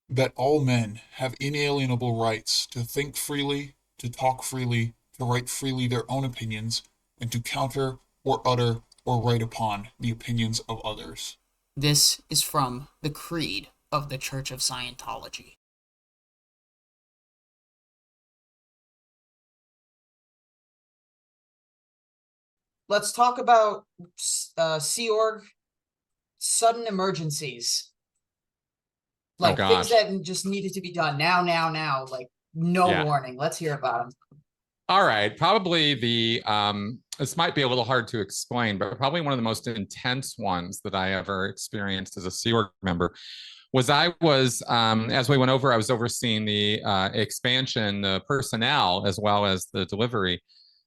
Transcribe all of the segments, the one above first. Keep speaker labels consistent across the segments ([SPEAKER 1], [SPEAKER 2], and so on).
[SPEAKER 1] that all men have inalienable rights to think freely, to talk freely, to write freely their own opinions, and to counter or utter or write upon the opinions of others.
[SPEAKER 2] This is from the Creed of the Church of Scientology. Let's talk about Sea Org sudden emergencies,
[SPEAKER 3] Oh
[SPEAKER 2] like things
[SPEAKER 3] gosh.
[SPEAKER 2] that just needed to be done now, like no
[SPEAKER 3] Yeah.
[SPEAKER 2] warning. Let's hear about them.
[SPEAKER 3] All right. Probably this might be a little hard to explain, but probably one of the most intense ones that I ever experienced as a Sea Org member was as we went over, I was overseeing the expansion, the personnel, as well as the delivery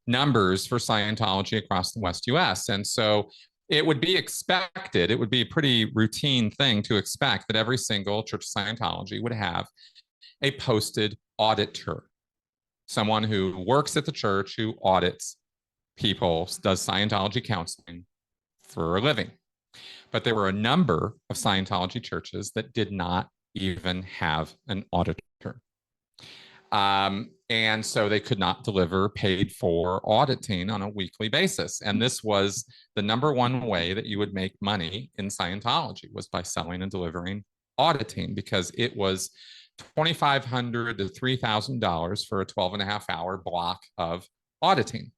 [SPEAKER 3] numbers for Scientology across the West US. And so it would be expected, it would be a pretty routine thing to expect that every single Church of Scientology would have a posted auditor, someone who works at the church who audits people, does Scientology counseling for a living. But there were a number of Scientology churches that did not even have an auditor. And so they could not deliver paid for auditing on a weekly basis. And this was the number one way that you would make money in Scientology, was by selling and delivering auditing, because it was $2,500 to $3,000 for a 12 and a half hour block of auditing.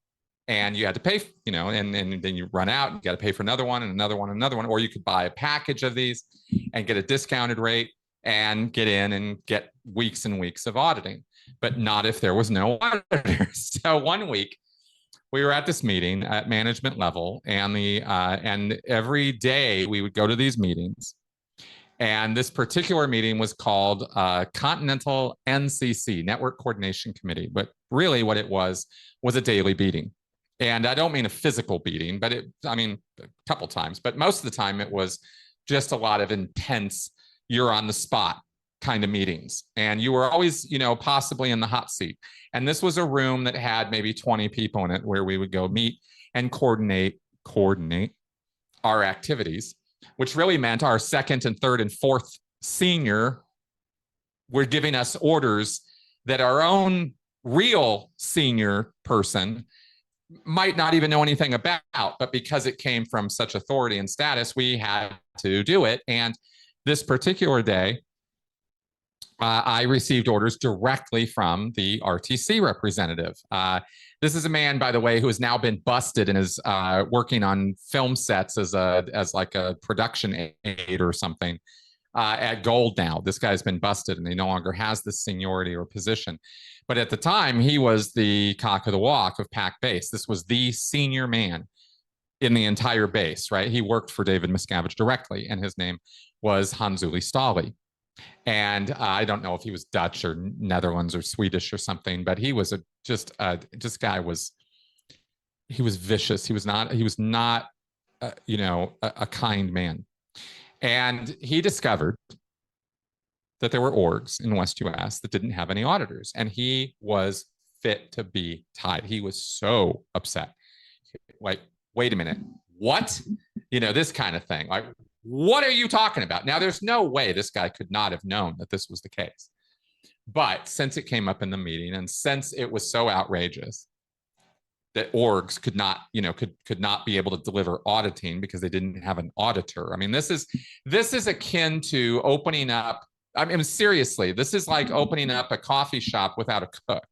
[SPEAKER 3] And you had to pay, and then you run out, you got to pay for another one and another one and another one, or you could buy a package of these and get a discounted rate and get in and get weeks and weeks of auditing, but not if there was no auditor. So one week we were at this meeting at management level, and every day we would go to these meetings. And this particular meeting was called Continental NCC, Network Coordination Committee. But really what it was a daily beating. And I don't mean a physical beating, but a couple times, but most of the time it was just a lot of intense, you're on the spot kind of meetings. And you were always, possibly in the hot seat. And this was a room that had maybe 20 people in it, where we would go meet and coordinate our activities, which really meant our second and third and fourth senior were giving us orders that our own real senior person might not even know anything about, but because it came from such authority and status, we had to do it. And this particular day, I received orders directly from the RTC representative. This is a man, by the way, who has now been busted and is working on film sets as like a production aide or something at Gold now. This guy's been busted and he no longer has this seniority or position. But at the time, he was the cock of the walk of PAC base. This was the senior man in the entire base, right? He worked for David Miscavige directly, and his name was Hans-Uli Stahli. And I don't know if he was Dutch or Netherlands or Swedish or something, but he was he was vicious. He was not a kind man. And he discovered that there were orgs in West US that didn't have any auditors. And he was fit to be tied. He was so upset. Like, wait a minute, what? This kind of thing. Like, what are you talking about? Now, there's no way this guy could not have known that this was the case. But since it came up in the meeting, and since it was so outrageous that orgs could not be able to deliver auditing because they didn't have an auditor. I mean, this is akin to opening up. I mean, seriously, this is like opening up a coffee shop without a cook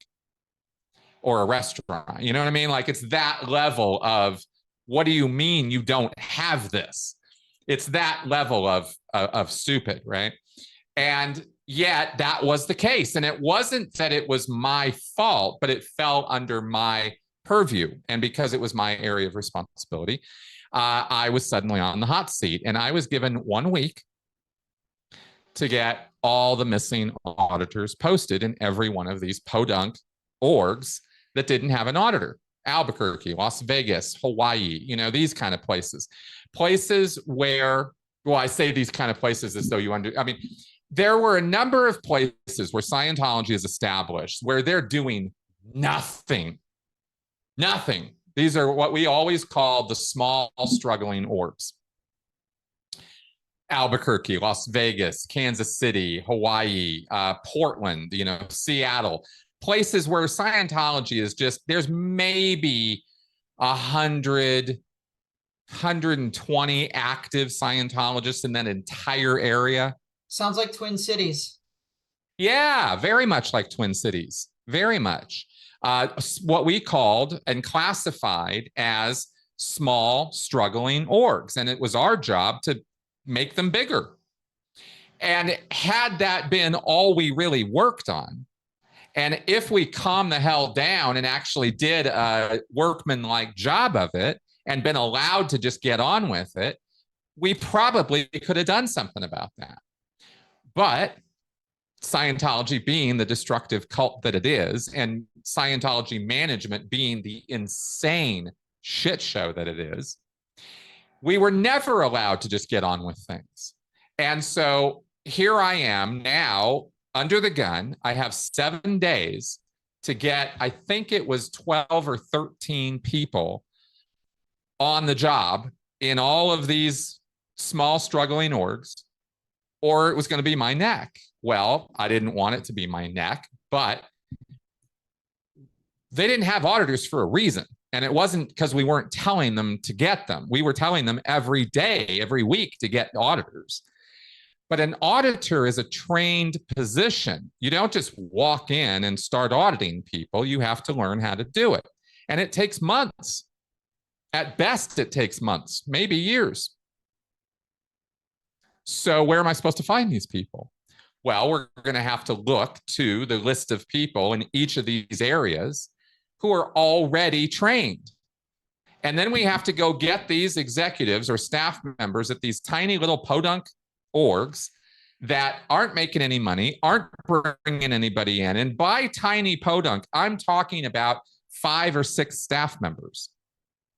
[SPEAKER 3] or a restaurant. You know what I mean? Like, it's that level of, what do you mean you don't have this? It's that level of stupid, right? And yet that was the case. And it wasn't that it was my fault, but it fell under my purview. And because it was my area of responsibility, I was suddenly on the hot seat. And I was given 1 week to get all the missing auditors posted in every one of these podunk orgs that didn't have an auditor. Albuquerque, Las Vegas, Hawaii, these kind of places. Places where, well, I say these kind of places as though there were a number of places where Scientology is established where they're doing nothing. Nothing. These are what we always call the small, struggling orgs. Albuquerque, Las Vegas, Kansas City, Hawaii, Portland, Seattle, places where Scientology is just, there's maybe 120 active Scientologists in that entire area.
[SPEAKER 2] Sounds like Twin Cities.
[SPEAKER 3] Yeah, very much like Twin Cities, very much. What we called and classified as small, struggling orgs. And it was our job to make them bigger. And had that been all we really worked on, and if we calmed the hell down and actually did a workman-like job of it and been allowed to just get on with it, we probably could have done something about that. But Scientology being the destructive cult that it is, and Scientology management being the insane shit show that it is, we were never allowed to just get on with things. And so here I am now under the gun. I have 7 days to get, I think it was 12 or 13 people on the job in all of these small struggling orgs, or it was going to be my neck. Well, I didn't want it to be my neck, but they didn't have auditors for a reason. And it wasn't because we weren't telling them to get them. We were telling them every day, every week to get auditors. But an auditor is a trained position. You don't just walk in and start auditing people. You have to learn how to do it. And it takes months. At best, it takes months, maybe years. So where am I supposed to find these people? Well, we're going to have to look to the list of people in each of these areas who are already trained. And then we have to go get these executives or staff members at these tiny little podunk orgs that aren't making any money, aren't bringing anybody in. And by tiny podunk, I'm talking about 5 or 6 staff members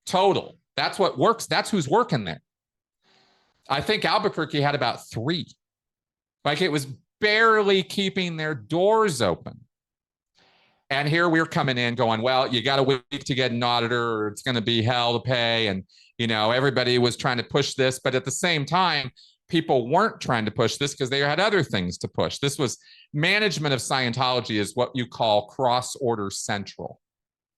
[SPEAKER 3] total. That's what works. That's who's working there. I think Albuquerque had about 3. Like, it was barely keeping their doors open. And here we're coming in going, well, you got a week to get an auditor, or it's going to be hell to pay. And, everybody was trying to push this. But at the same time, people weren't trying to push this because they had other things to push. This was management of Scientology is what you call cross-order central.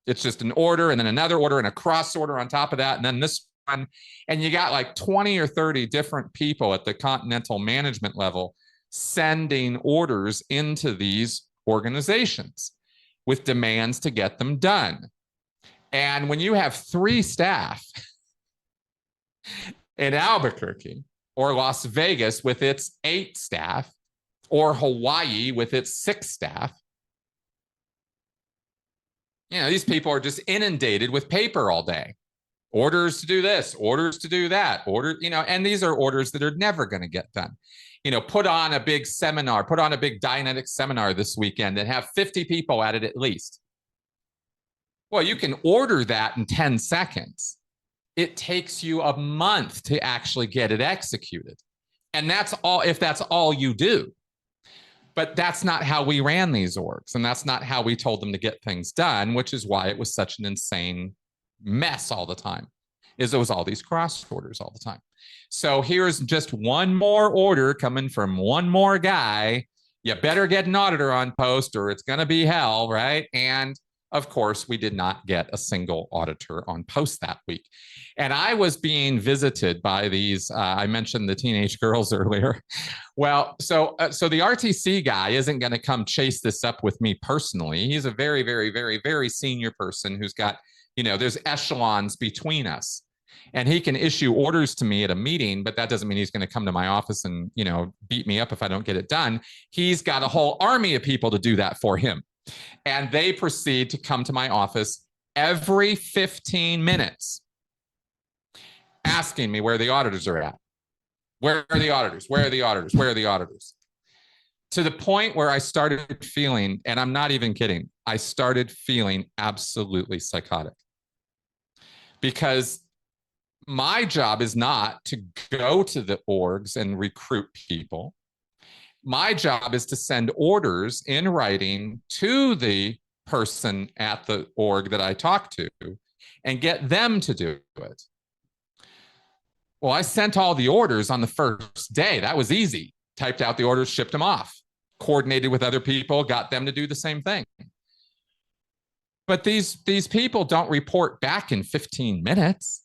[SPEAKER 3] It's just an order and then another order and a cross order on top of that. And then this one, and you got like 20 or 30 different people at the continental management level sending orders into these organizations with demands to get them done. And when you have 3 staff in Albuquerque, or Las Vegas with its 8 staff, or Hawaii with its 6 staff, these people are just inundated with paper all day. Orders to do this, orders to do that, and these are orders that are never going to get done. Put on a big seminar, put on a big Dianetics seminar this weekend and have 50 people at it at least. Well, you can order that in 10 seconds. It takes you a month to actually get it executed. And that's all, if that's all you do. But that's not how we ran these orgs. And that's not how we told them to get things done, which is why it was such an insane mess all the time, is there was all these cross orders all the time. So here's just one more order coming from one more guy. You better get an auditor on post or it's going to be hell, right? And of course, we did not get a single auditor on post that week. And I was being visited by these, I mentioned the teenage girls earlier. Well, so the RTC guy isn't going to come chase this up with me personally. He's a very, very, very, very senior person who's got, there's echelons between us. And he can issue orders to me at a meeting, but that doesn't mean he's going to come to my office and, beat me up if I don't get it done. He's got a whole army of people to do that for him. And they proceed to come to my office every 15 minutes asking me where the auditors are at. Where are the auditors? Where are the auditors? Where are the auditors? To the point where I started feeling, and I'm not even kidding, I started feeling absolutely psychotic. Because my job is not to go to the orgs and recruit people. My job is to send orders in writing to the person at the org that I talk to and get them to do it. Well, I sent all the orders on the first day. That was easy. Typed out the orders, shipped them off, coordinated with other people, got them to do the same thing. But these people don't report back in 15 minutes.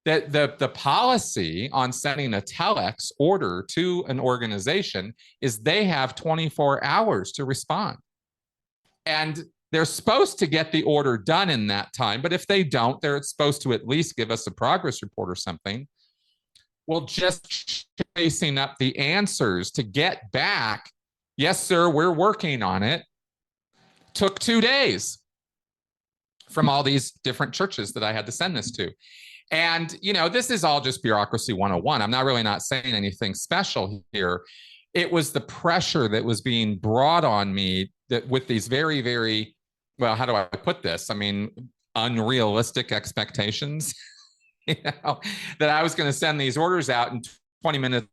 [SPEAKER 3] The policy on sending a telex order to an organization is they have 24 hours to respond. And they're supposed to get the order done in that time. But if they don't, they're supposed to at least give us a progress report or something. Well, just chasing up the answers to get back, yes, sir, we're working on it, took 2 days from all these different churches that I had to send this to. And, you know, this is all just bureaucracy 101. I'm not saying anything special here. It was the pressure that was being brought on me that with these very, very, well, how do I put this? I mean, unrealistic expectations, you know, that I was going to send these orders out and 20 minutes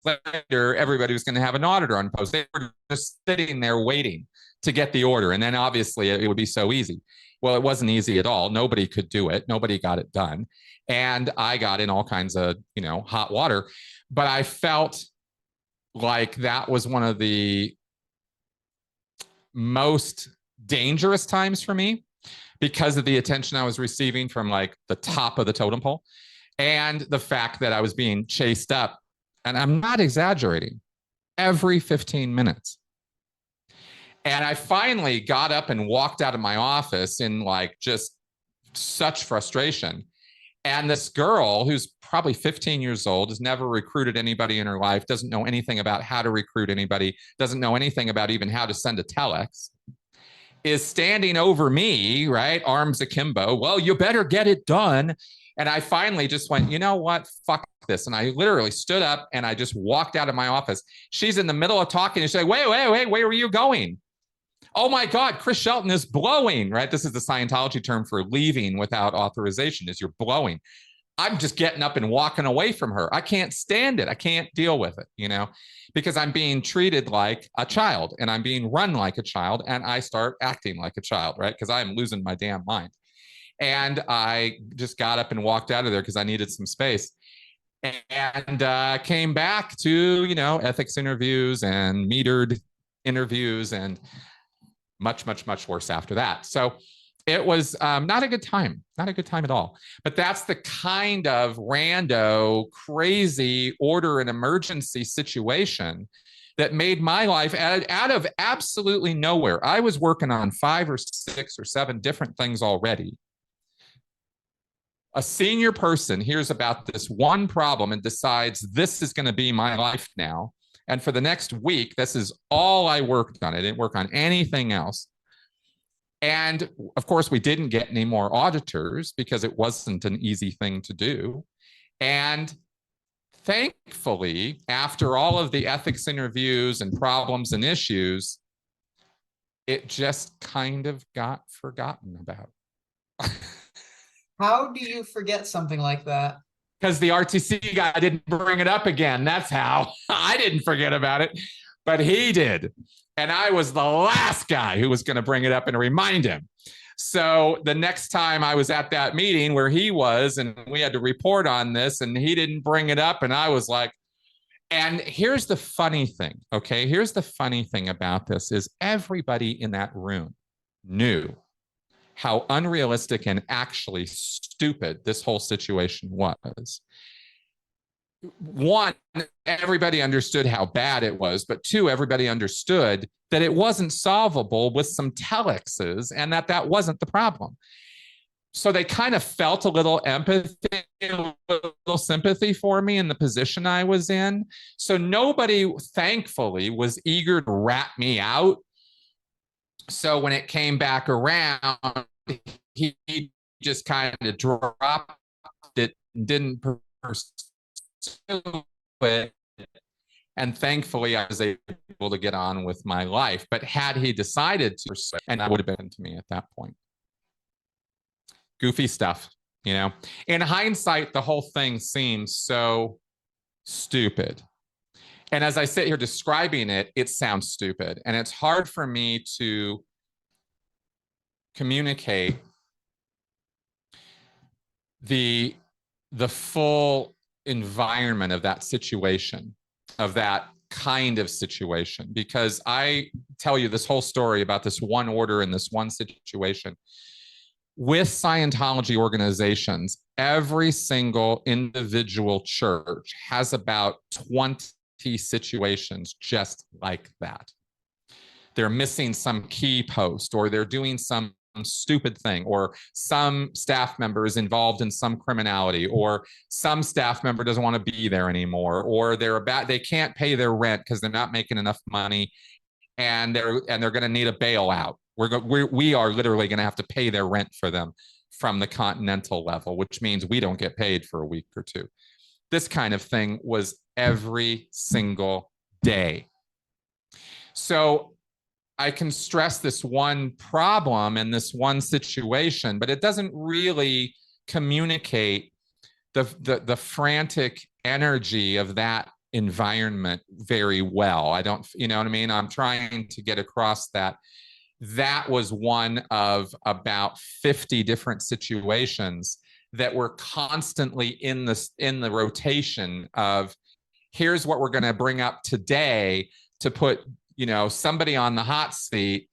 [SPEAKER 3] later, everybody was going to have an auditor on post. They were just sitting there waiting to get the order. And then obviously it would be so easy. Well, it wasn't easy at all. Nobody could do it. Nobody got it done. And I got in all kinds of, you know, hot water. But I felt like that was one of the most dangerous times for me because of the attention I was receiving from like the top of the totem pole and the fact that I was being chased up. And I'm not exaggerating, every 15 minutes. And I finally got up and walked out of my office in like just such frustration. And this girl who's probably 15 years old, has never recruited anybody in her life, doesn't know anything about how to recruit anybody, doesn't know anything about even how to send a telex, is standing over me, right? Arms akimbo. Well, you better get it done. And I finally just went, you know what? Fuck this. And I literally stood up and I just walked out of my office. She's in the middle of talking and she's like, wait, where are you going? Oh my God, Chris Shelton is blowing, right? This is the Scientology term for leaving without authorization, is you're blowing. I'm just getting up and walking away from her. I can't stand it. I can't deal with it, you know, because I'm being treated like a child and I'm being run like a child and I start acting like a child, right? Because I'm losing my damn mind. And I just got up and walked out of there because I needed some space and came back to, you know, ethics interviews and metered interviews and much, much, much worse after that. So it was not a good time, not a good time at all. But that's the kind of rando, crazy order and emergency situation that made my life out of absolutely nowhere. I was working on 5 or 6 or 7 different things already. A senior person hears about this one problem and decides this is going to be my life now. And for the next week, this is all I worked on. I didn't work on anything else. And of course, we didn't get any more auditors because it wasn't an easy thing to do. And thankfully, after all of the ethics interviews and problems and issues, it just kind of got forgotten about.
[SPEAKER 2] How do you forget something like that?
[SPEAKER 3] Because the RTC guy didn't bring it up again. That's how. I didn't forget about it, but he did. And I was the last guy who was going to bring it up and remind him. So the next time I was at that meeting where he was, and we had to report on this, and he didn't bring it up, and I was like, and here's the funny thing, okay? Here's the funny thing about this is everybody in that room knew how unrealistic and actually stupid this whole situation was. One, everybody understood how bad it was, but 2, everybody understood that it wasn't solvable with some telexes and that wasn't the problem. So they kind of felt a little empathy, a little sympathy for me in the position I was in. So nobody, thankfully, was eager to rat me out. So when it came back around, he just kind of dropped it and didn't pursue it. And thankfully, I was able to get on with my life. But had he decided to pursue, and that would have been to me at that point. Goofy stuff, you know. In hindsight, the whole thing seems so stupid. And as I sit here describing it, it sounds stupid. And it's hard for me to communicate the the full environment of that situation, of that kind of situation, because I tell you this whole story about this one order in this one situation. With Scientology organizations, every single individual church has about 20 situations just like that. They're missing some key post, or they're doing some stupid thing, or some staff member is involved in some criminality, or some staff member doesn't want to be there anymore, or they can't pay their rent because they're not making enough money, and they're going to need a bailout. We are literally going to have to pay their rent for them from the continental level, which means we don't get paid for a week or two. This kind of thing was every single day. So I can stress this one problem and this one situation, but it doesn't really communicate the frantic energy of that environment very well. I don't, you know what I mean? I'm trying to get across that was one of about 50 different situations that were constantly in the rotation of, here's what we're going to bring up today to put, you know, somebody on the hot seat,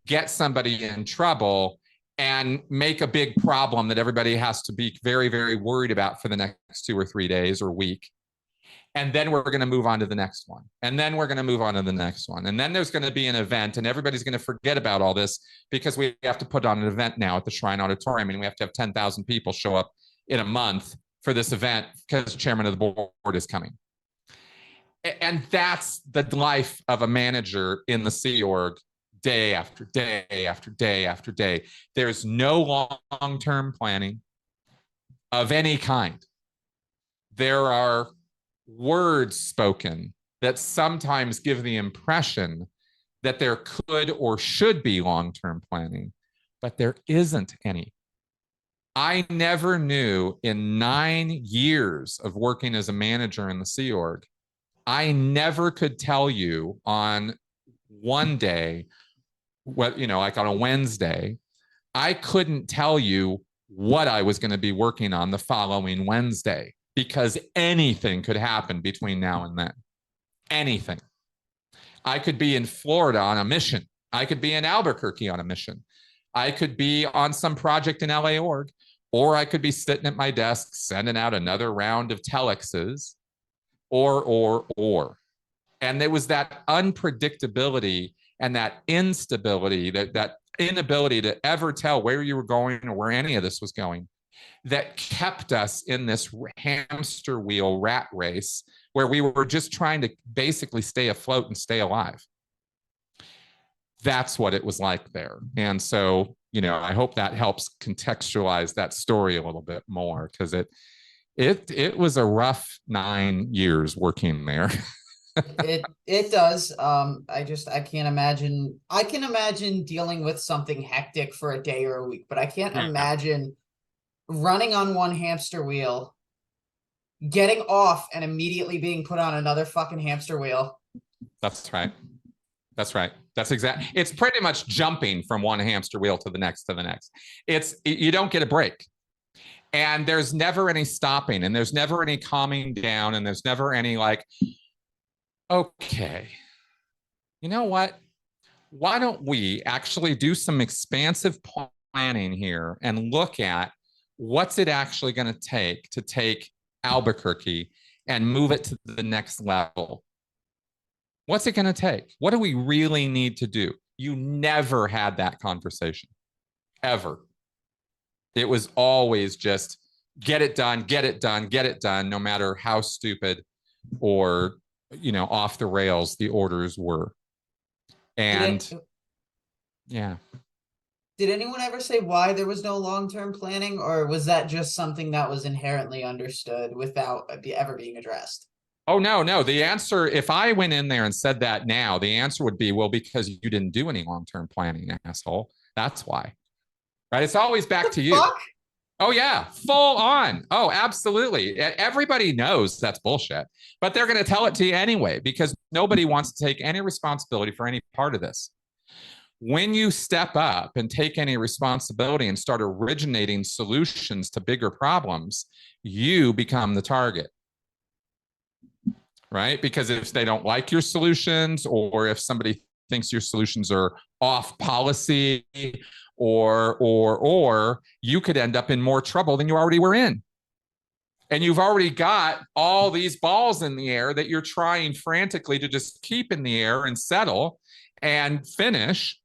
[SPEAKER 3] get somebody in trouble, and make a big problem that everybody has to be very, very worried about for the next 2 or 3 days or week. And then we're going to move on to the next one. And then we're going to move on to the next one. And then there's going to be an event, and everybody's going to forget about all this because we have to put on an event now at the Shrine Auditorium, and we have to have 10,000 people show up in a month for this event because the chairman of the board is coming. And that's the life of a manager in the Sea Org, day after day after day after day. There's no long-term planning of any kind. There are words spoken that sometimes give the impression that there could or should be long-term planning, but there isn't any. I never knew in 9 years of working as a manager in the Sea Org, I never could tell you on one day, what, you know, like on a Wednesday, I couldn't tell you what I was going to be working on the following Wednesday, because anything could happen between now and then. Anything. I could be in Florida on a mission. I could be in Albuquerque on a mission. I could be on some project in LA Org, or I could be sitting at my desk sending out another round of telexes, or. And there was that unpredictability and that instability, that inability to ever tell where you were going or where any of this was going, that kept us in this hamster wheel rat race where we were just trying to basically stay afloat and stay alive. That's what it was like there. And so, you know, I hope that helps contextualize that story a little bit more, because it was a rough 9 years working there.
[SPEAKER 2] It does. I can't imagine. I can imagine dealing with something hectic for a day or a week, but I can't imagine running on one hamster wheel, getting off, and immediately being put on another fucking hamster wheel.
[SPEAKER 3] That's right. That's right. That's exact. It's pretty much jumping from one hamster wheel to the next to the next. You don't get a break. And there's never any stopping, and there's never any calming down, and there's never any like, okay, you know what? Why don't we actually do some expansive planning here and look at what's it actually going to take Albuquerque and move it to the next level? What's it going to take? What do we really need to do? You never had that conversation, ever. It was always just get it done, get it done, get it done, no matter how stupid or, you know, off the rails the orders were. And yeah.
[SPEAKER 2] Did anyone ever say why there was no long-term planning, or was that just something that was inherently understood without ever being addressed?
[SPEAKER 3] Oh, no. The answer, if I went in there and said that now, the answer would be, well, because you didn't do any long-term planning, asshole. That's why. Right? It's always back to you.
[SPEAKER 2] Fuck?
[SPEAKER 3] Oh, yeah. Full on. Oh, absolutely. Everybody knows that's bullshit, but they're going to tell it to you anyway, because nobody wants to take any responsibility for any part of this. when you step up and take any responsibility and start originating solutions to bigger problems, you become the target. Right? Because if they don't like your solutions, or if somebody thinks your solutions are off policy, or you could end up in more trouble than you already were in. And you've already got all these balls in the air that you're trying frantically to just keep in the air and settle and finish.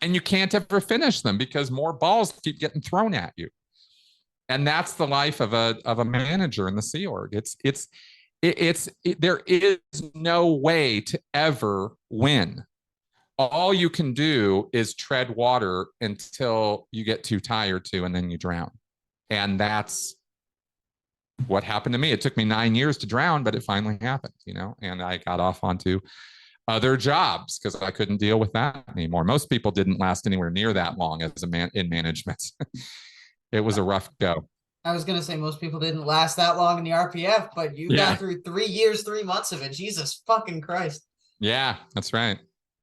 [SPEAKER 3] And you can't ever finish them because more balls keep getting thrown at you. And that's the life of a manager in the Sea Org. There is no way to ever win. All you can do is tread water until you get too tired to, and then you drown. And that's what happened to me. It took me 9 years to drown, but it finally happened, and I got off onto other jobs because I couldn't deal with that anymore. Most people didn't last anywhere near that long as a man in management. It was a rough go.
[SPEAKER 2] I was gonna say most people didn't last that long in the RPF, but you got through 3 years, 3 months of it. Jesus fucking Christ.
[SPEAKER 3] Yeah, that's right.